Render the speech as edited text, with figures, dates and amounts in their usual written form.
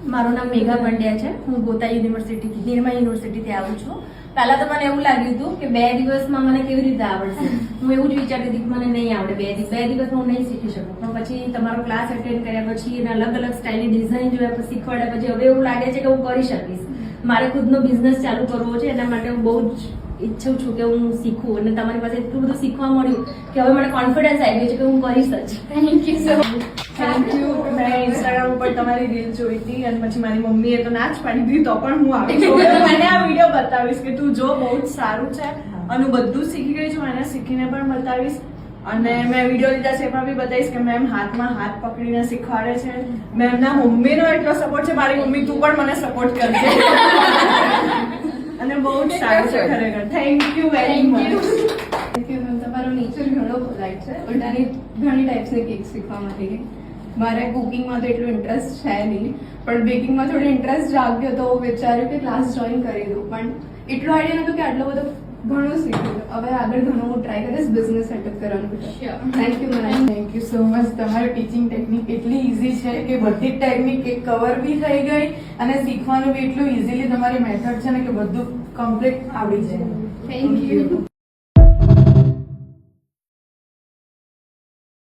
મારું નામ મેઘા પંડ્યા છે. હું ગોતા યુનિવર્સિટીથી નિરમા યુનિવર્સિટીથી આવું છું. પહેલા તો મને એવું લાગ્યું હતું કે 2 દિવસમાં મને કેવી રીતે આવડશે. હું એવું જ વિચારતી હતી કે મને નહીં આવડે 2 દિવસમાં હું નહીં શીખી શકું. પણ પછી તમારો ક્લાસ અટેન્ડ કર્યા પછી એના અલગ અલગ સ્ટાઇલની ડિઝાઇન જોયા પછી શીખવાડ્યા પછી હવે એવું લાગે છે કે હું કરી શકીશ. મારે ખુદનો બિઝનેસ ચાલુ કરવો છે, એના માટે હું બહુ જ ઈચ્છું છું કે હું શીખું અને તમારી પાસે એટલું બધું શીખવા મળ્યું કે હવે મને કોન્ફિડન્સ આવી ગયો છે કે હું કરીશ જ. Thank you so much. Thank you. મેં ઇન્સ્ટાગ્રામ ઉપર તમારી રીલ જોઈ હતી અને પછી મારી મમ્મીએ તો ના જ પાડી દીધી, તો પણ હું આવી છું. મને આ વિડીયો બતાવીશ કે તું જો બહુ જ સારું છે અને હું બધું શીખી ગઈ છું, એને શીખીને પણ બતાવીશ. અને મેં વિડીયો લીધા છે એમાં બી બતાવીશ કે મેમ હાથમાં હાથ પકડીને શીખવાડે છે. મેમના મમ્મીનો એટલો સપોર્ટ છે. મારી મમ્મી તું પણ મને સપોર્ટ કરજે. અને બહુ જ સારું છે ખરેખર. Thank you very much. Thank you ma'am. તમારો નેચર ઘણો પોલાઇટ છે. ઉલટાની ઘણી ટાઈપ્સની કેક શીખવા મળી ગઈ. મારે કુકિંગમાં તો એટલું ઇન્ટરેસ્ટ છે નહીં, પણ બેકિંગમાં થોડો ઇન્ટરેસ્ટ જાગ્યો તો વિચાર્યું કે ક્લાસ જોઈન કરી દઉં. પણ એટલો આઈડિયા નહોતો કે આટલો બધો ઘણું શીખ્યું. હવે આગળ ઘણું હું ટ્રાય કરીશ બિઝનેસ સેટઅપ કરવાનું. Thank you ma'am. Thank you so much. તમારી ટીચિંગ ટેકનિક એટલી ઇઝી છે કે બધી જ ટેકનિક એક કવર બી થઈ ગઈ અને શીખવાનું બી એટલું ઇઝીલી તમારી મેથડ છે ને કે બધું કમ્પ્લીટ આવડી જાય. Thank you.